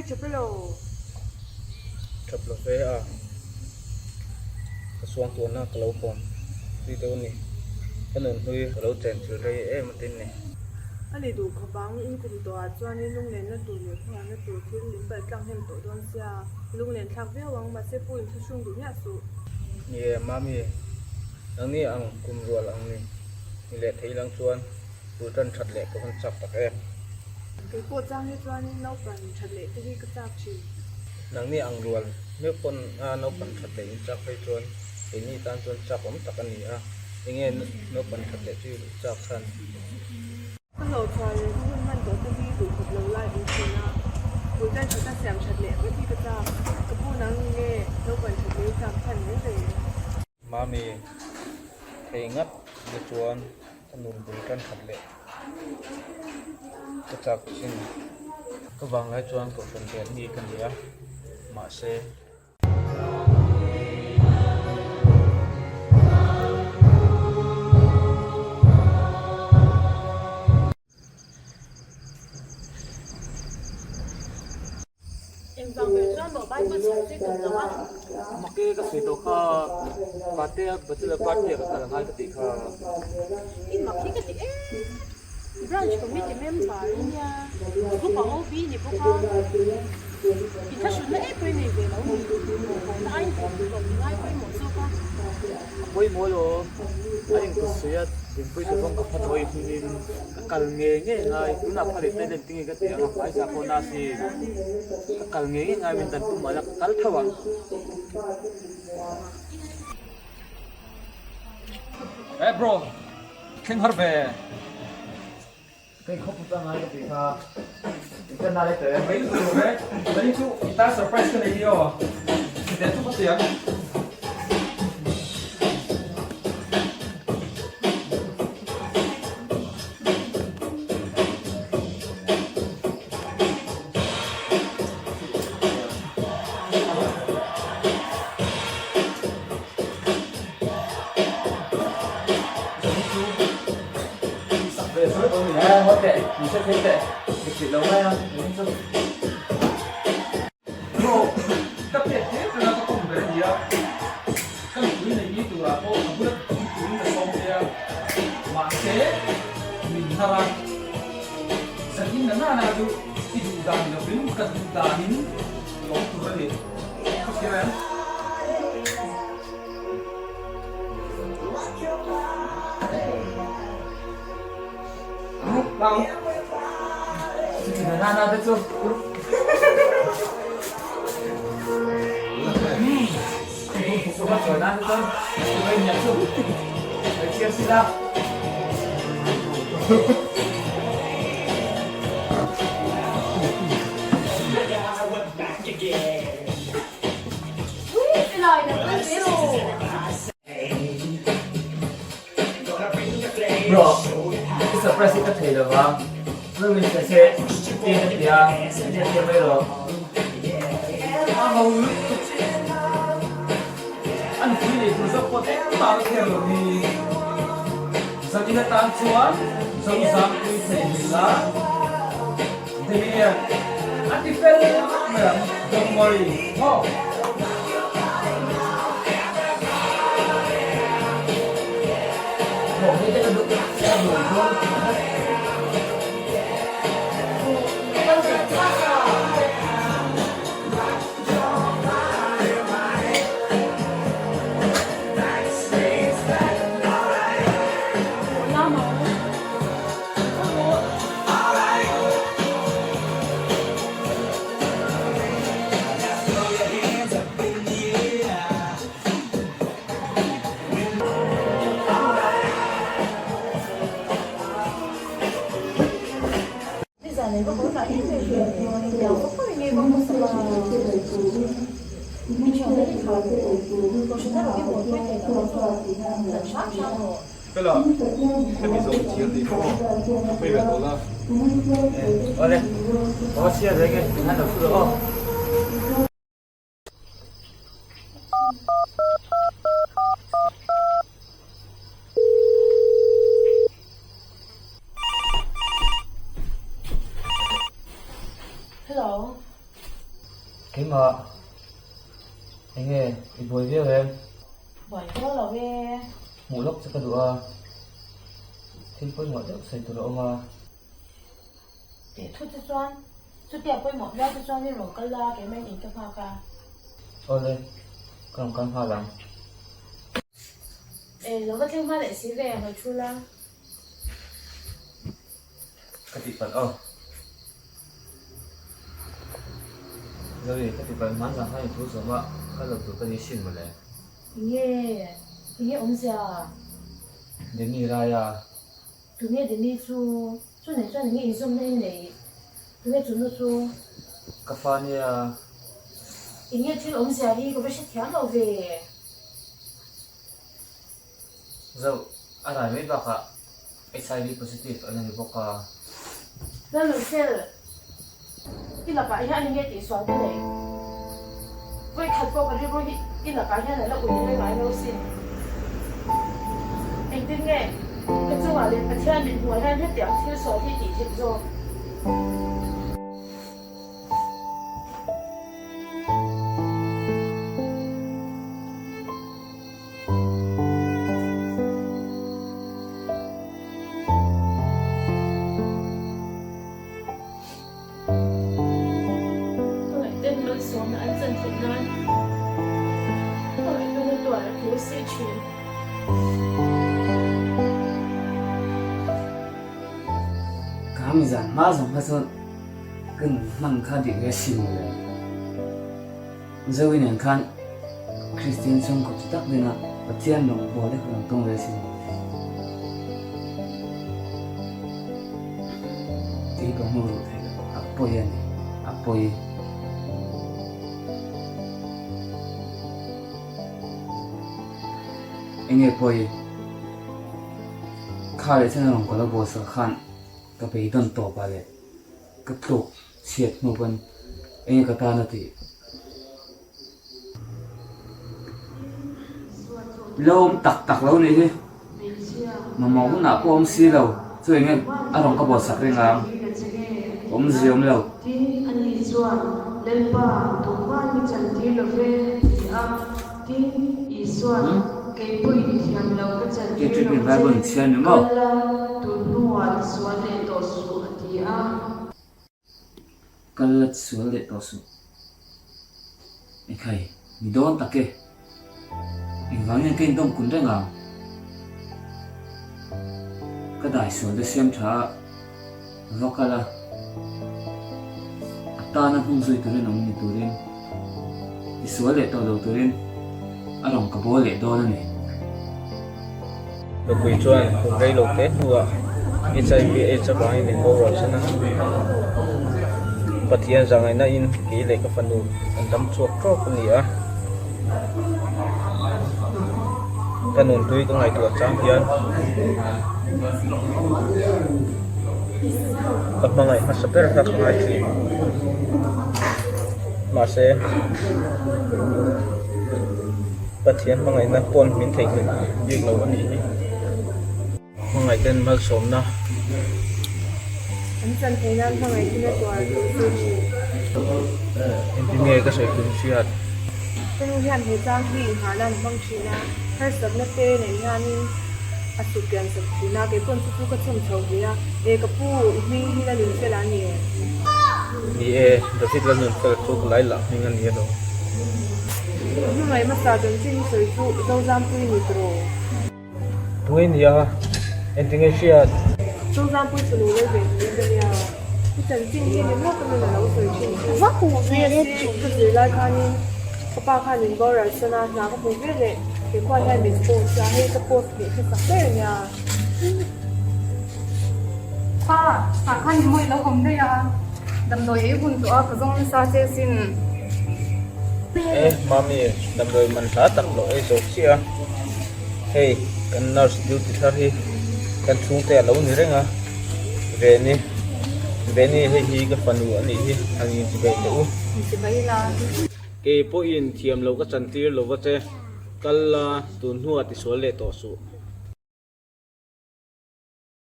hui chụp lo chụp lo về à cái xuông tuần nó cái lâu còn đi đâu nè cái nền hui cái lâu chèn chữ đây em một tên này anh ấy đủ khó băng in cùng tòa cho nên lúc này nó đủ nhiều thằng nó đủ thiên linh bảy căng thêm tổ đoan xa lúc này thằng bé hoàng mà sẽ phụ in chung đủ nhát số nè mami anh này ăn cùng rồi anh nàyนี่แหละที่ลังชวนดูจนชัดแหลกก็มันจับตะแกรงcái cô trang hết cho nên nấu phần thật lệ cái gì cứ chạp chỉ นังนี่อังรวนเมื่อคนนกปันชัดแหลกจับไปชวนไอ้นี่ตามชวนจับผมตักกันนี่ยังไงนกปันชัดแหลกที่จับสัน cái lẩu trà này không hơnมันตัวที่đủกับเราไล่ดูสินะกูได้ฉันจะเสียงฉันเละไว้ที่กระจาบกระพูนังเง่แล้วก่อนฉันเลยจับฉันไม่เลย มามีเพลงงัดดูชวนถนนดูจนชัดแหลกก็จับสิ่งก็วางไว้ชวนกับคนเดียนมีกันเดียวมาเซ em vâng về cho mở bay mà chẳng thấy cần đâu á mà cái gì đó kha phát tiền bây giờ phát tiền cái là hai cái gì kha in mặc cái gì branch của mình thì em phải nha lúc mà hobby thì cũng không thìถ้าชุดนั้นไปนี่vềแล้วnó anh cũng còn ngayไปหมดสู้ป่ะ với mỗi lô anh có suy thì bây giờ không có phát huy thì cần nghề ngay cũng là phải để lên tiếng cái tiếng phải sao con nào thì cần nghề ngay bên tận cũng mà là cắt thâu à Hey bro, king harbe. cái khúc ra ngay cái gì kha cái nào đấy tới Mấy người đấy, lấy chú ta surprise cái này đi à? Để chú có tiền. ok mình sẽ thấy tệ lịch sử lâu hay không Bro, cấp tiền thế rồi nó có cùng cái gì à? Các người này đi từ là cô không biết chúng ta xong thì mà thế mình thà sẽ nhìn nó là chú thì chú đàn nó biến cần đàn nín nó cũng có thể không kia em Bang, sederhana betul. Coba coba betul. Coba nyatu. Siap siap. Bro, cái surprise cái thể được không? Rồi mình sẽ tiền cái tiền bây giờ. không anh quý này tôi rất có thể tạo theo thì sau khi tan chuan sau sáng tôi sẽ là thì anh đi về mà don't worry oh Một cái được sẽ đủ luôn. này có phải ít về nhiều có phải nghe con một số mình chọn cái gì thôi tôi sẽ nói cái buổi này là sát sao rồi cái là cái ví dụ chia thì không bây giờ là ở đây có chia đấy cái ăn được chưa không hello khi mà anh nghe cái buổi việc em Bởi có là về một lúc sẽ có đủ thiên phối ngoại đạo xây từ đó mà để thu cho xoan chút đẹp với một ra cho xoan đi rồi cái la cái mấy cái pha ca lên còn con hoa lắm nó có thêm hoa để xí về rồi chu la cái thịt bẩn rồi cái thịt bẩn mắn rằng hay thu số mà cái lực từ cái gì xin mà lấy nghe ông già đến như ra ya tụi nghe đến đi chu này nghe zoom lên này tụi nghe chúng nó chu cà phê nha nghe chứ ông già đi có phải sẽ theo đâu về rồi anh ấy mấy bác ạ HIV positive anh ấy bốc à đó là xe cái là cái anh nghe tiếng xoáy cái này với khát vọng cái rồi cái là cái này là ủi cái này đâu xin anh tin nghe cái chỗ à liền cái thiên liền ngồi lên hết tiếng thiên xoáy thì chỉ thiên rồi xuống là anh dần thiện nói bởi tôi tuổi là thiếu suy chuyển kami zan ma zong hason kan man kha di ge sim le zawin an khan christian song ko tak dina pathian no bo le khang tong le sim ti ko mo ro the apoya ni apoye anh ấy bồi khai lại trên lòng của nó bồi sở khăn cái bể đơn tổ bà lệ cái tổ xiết một bên anh ấy cái ta nó thì lâu tặc lâu này chứ mà máu cũng nạp ôm xí lâu rồi anh ấy ăn lòng cái bò sạc lên làm ôm gì ôm lâu cái chuyện này phải bận chuyện đúng không? Cái lật xuống lệ tổ số. Anh khai, mình đón ta kê. Anh gắng những cái đông cuốn đấy ngào. Cái đại số để xem trả vóc là ta nó không duy từ lên ông như từ lên. Cái số lệ tổ đầu từ lên. Ở lòng cả bố lệ đô này được quỷ chuan cũng gây lột tết nữa HIV AIDS cho bạn nên vô rồi xem và thiên rằng này nó in kỹ lệ cái phần đủ anh đâm chuột có con gì á cái nón tươi có ngày tuổi trang thiên các bạn này phát sắp ra các ngày thì mà sẽ bất thiện mà ngày nay con mình thấy mình việc lâu anh ấy mà ngày tên mà sớm đó anh dần thấy rằng ngày kia tuổi em đi nghe cái sợi cuốn xuyên cái lúc hiện thời gian thì Hà Lan bằng chỉ là hay sớm nhất tê này nha nhưng à sự kiện sớm thì na cái con chú cái chồng cháu kia cái phụ mình là lính sẽ là nhiều đi được thích là những cái chỗ lại là những anh ấy đâu nhưng mà em sao đến trên sợi phụ dâu giam quy mít rồi tôi nghĩ à em tiếng nghe xuyên dâu giam quy sợi lúa về bây giờ cái chân trên thì nếu mà mình là nấu sợi trên vắt củ về đấy cái gì lại khai nên các bạn khai nên gọi là sơn na nhà các bố biết đấy cái quan hệ mình cô ra hay cái cô để cái sắc đấy nhà khai nên mới lâu hôm nay à đầm đồi ấy buồn tụi cái dòng sa chế xin mami đâm đôi mình phá tập lỗi số xia hey cần nurse duty thar hi cần chung te lâu nữa đấy ngà về ni hey hi cái phần nữa này hi anh nhìn chỉ về đủ chỉ vậy là cái po in thiam lâu cái chân tir lâu cái kal tuần hua thì số lệ tổ số